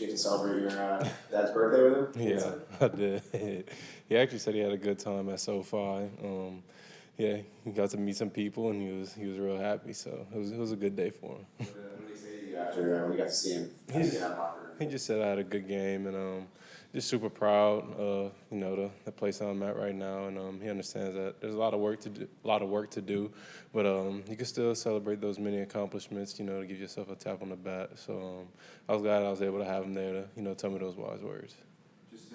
you get to celebrate your dad's birthday with him? Yeah, I did. He actually said he had a good time at SoFi. Yeah, he got to meet some people, and he was real happy. So it was a good day for him. What did he say to you after when you got to see him? Get out of the locker room? He just said I had a good game, and just super proud of the place I'm at right now, and he understands that there's a lot of work to do, but you can still celebrate those many accomplishments, to give yourself a tap on the back. So I was glad I was able to have him there to tell me those wise words. Just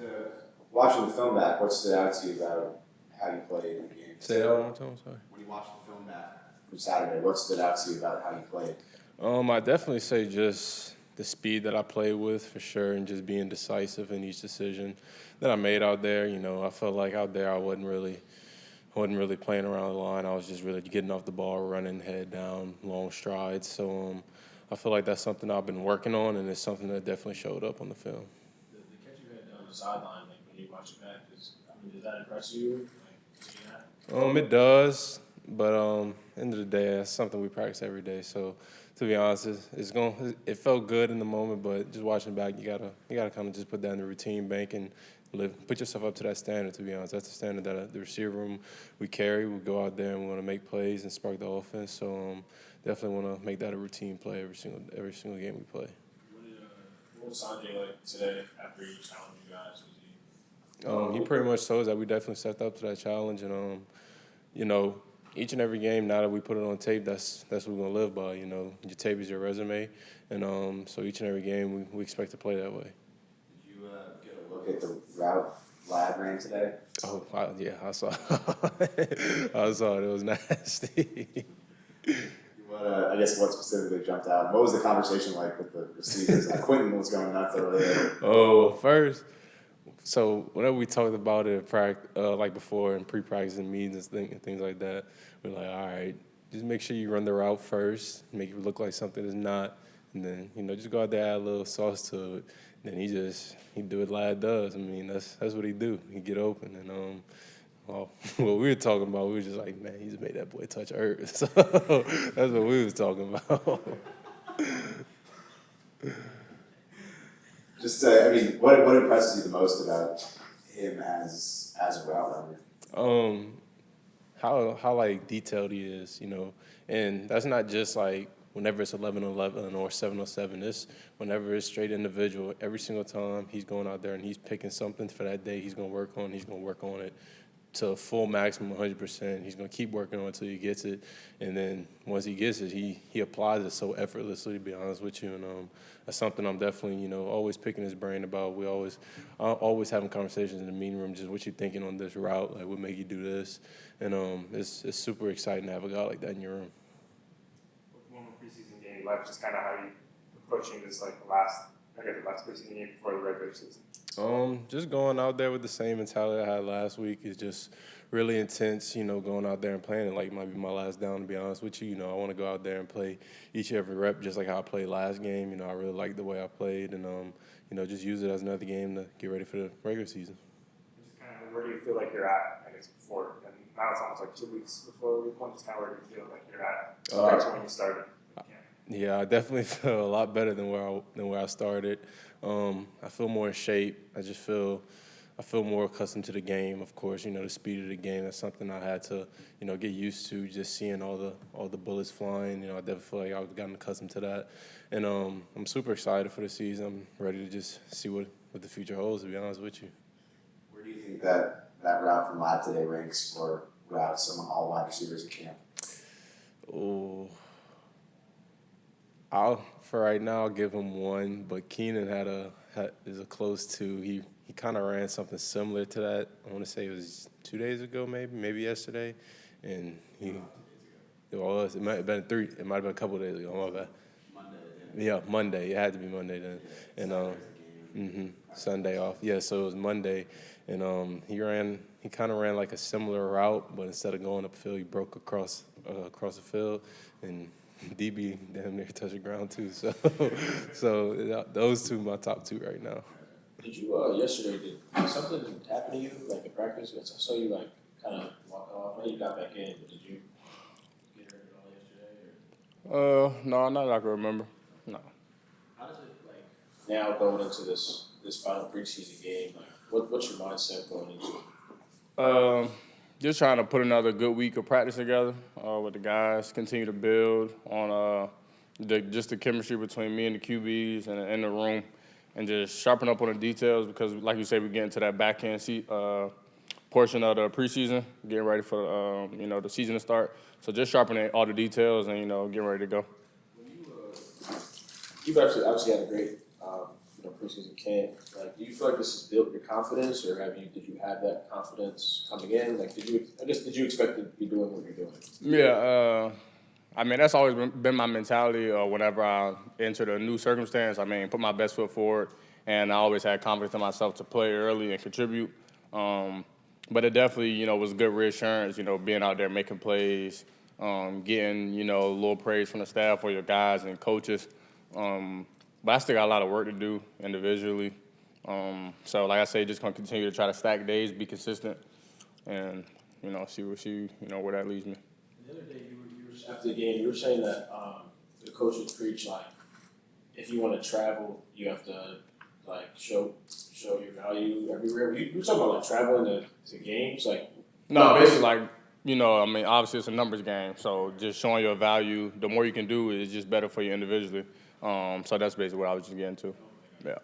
watching the film back, what stood out to you about how you played in the game? Say that one more time. Sorry. When you watched the film back from Saturday, what stood out to you about how you played? I definitely say just the speed that I played with for sure, and just being decisive in each decision that I made out there. I felt like out there I wasn't really playing around the line. I was just really getting off the ball, running head down, long strides. So I feel like that's something I've been working on, and it's something that definitely showed up on the film. The catch you had on the sideline, like when you watch it back, does that impress you? It does, but end of the day, that's something we practice every day. So, to be honest, it felt good in the moment, but just watching back, you gotta kind of just put that in the routine bank and put yourself up to that standard. To be honest, that's the standard that the receiver room we carry. We go out there and we want to make plays and spark the offense. So, definitely want to make that a routine play every single game we play. What was Sanjay like today after he challenged you guys? He pretty much told us that we definitely stepped up to that challenge, and each and every game now that we put it on tape, that's what we're gonna live by. Your tape is your resume, and so each and every game we expect to play that way. Did you get a look at the route Vlad ran today? Oh, yeah, I saw. I saw it. It was nasty. I guess what specifically jumped out? What was the conversation like with the receivers? Quentin was going nuts over there. Oh, first. So whenever we talked about it, like before in pre-practice and meetings and things like that, we're like, all right, just make sure you run the route first, make it look like something is not, and then just go out there, add a little sauce to it. And then he do what lad does. I mean, that's what he do. He get open, and what we were talking about, we were just like, man, he just made that boy touch earth. So that's what we was talking about. Just, what impresses you the most about him as a route runner? How like detailed he is, and that's not just like whenever it's 11-11 or 7-7. It's whenever it's straight individual. Every single time he's going out there and he's picking something for that day, he's gonna work on it to a full maximum 100%. He's gonna keep working on it until he gets it, and then once he gets it, he applies it so effortlessly. To be honest with you, and that's something I'm definitely always picking his brain about. We always having conversations in the meeting room. Just what you thinking on this route, like what make you do this, and it's super exciting to have a guy like that in your room. One more preseason game left, just kind of how you approaching this like the last preseason game before the regular season. Just going out there with the same mentality I had last week is just really intense, going out there and playing it like it might be my last down, to be honest with you. I want to go out there and play each and every rep just like how I played last game. I really like the way I played, and, just use it as another game to get ready for the regular season. Just kind of where do you feel like you're at, I guess, before? And now it's almost like 2 weeks before week one. Just kind of where do you feel like you're at compared to when you started? Yeah, I definitely feel a lot better than where I started. I feel more in shape. I feel more accustomed to the game. Of course, the speed of the game. That's something I had to, get used to. Just seeing all the bullets flying. I definitely feel like I've gotten accustomed to that. And I'm super excited for the season. I'm ready to just see what the future holds. To be honest with you. Where do you think that route from live today ranks for routes among all wide receivers in camp? Oh. For right now, I'll give him 1, but Keenan is a close 2. He kind of ran something similar to that. I want to say it was 2 days ago, maybe yesterday, and it might have been 3. It might have been a couple of days ago. My bad. Monday. Yeah, Monday. It had to be Monday then, and Sunday off. Yeah, so it was Monday, and he kind of ran like a similar route, but instead of going upfield, he broke across the field, and DB damn near touched the ground too. So those two my top 2 right now. Did you yesterday? Did something happen to you like in practice? I saw you like kind of walk off. I know you got back in, but did you get hurt at all yesterday? No, not that I can remember. No. How does it like now going into this final preseason game, like what's your mindset going into it? Just trying to put another good week of practice together with the guys, continue to build on just the chemistry between me and the QBs and in the room, and just sharpen up on the details because, like you say, we get into that back end portion of the preseason, getting ready for the season to start. So just sharpening all the details and getting ready to go. You've obviously had a great preseason camp. Like, do you feel like this has built your confidence, or did you have that confidence coming in? Like, did you expect to be doing what you're doing? Yeah, I mean, that's always been my mentality whenever I entered a new circumstance. I mean, put my best foot forward, and I always had confidence in myself to play early and contribute. But it definitely, was good reassurance, being out there making plays, getting, a little praise from the staff or your guys and coaches. But I still got a lot of work to do individually. So, like I say, just going to continue to try to stack days, be consistent, and, see where that leads me. The other day, you were after the game, you were saying that the coaches preach, like, if you want to travel, you have to, like, show your value everywhere. You were talking about, like, traveling to games? Like, no, basically, like, obviously it's a numbers game. So just showing your value, the more you can do is just better for you individually. So that's basically what I was just getting to. Yeah.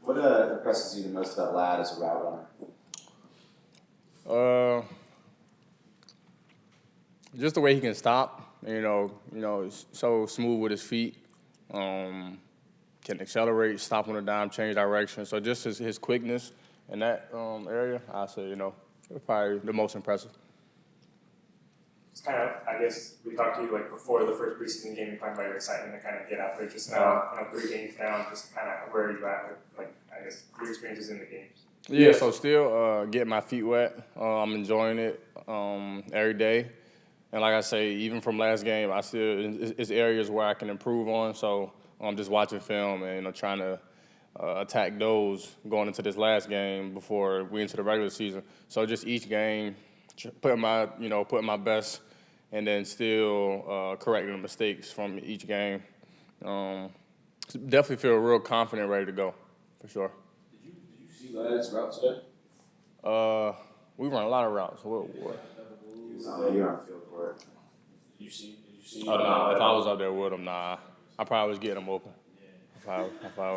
What impresses you the most about Ladd as a route runner? Just the way he can stop. He's so smooth with his feet. Can accelerate, stop on a dime, change direction. So just his quickness in that area, I say, probably the most impressive. It's kind of, I guess, we talked to you like before the first preseason game. You talked about your excitement to kind of get out there just now, 3 games down. Just kind of where are you at with, like, I guess, your experiences in the games? Yeah, so still getting my feet wet. I'm enjoying it every day. And like I say, even from last game, it's areas where I can improve on. So I'm just watching film and trying to attack those going into this last game before we into the regular season. So just each game, putting my best, and then still correcting the mistakes from each game. Definitely feel real confident, ready to go, for sure. Did you see Ladd's route today? We run a lot of routes. What? You're on the field for it. Did you see? Oh, no, if I was out there with him, nah. I probably was getting him open. Yeah. If I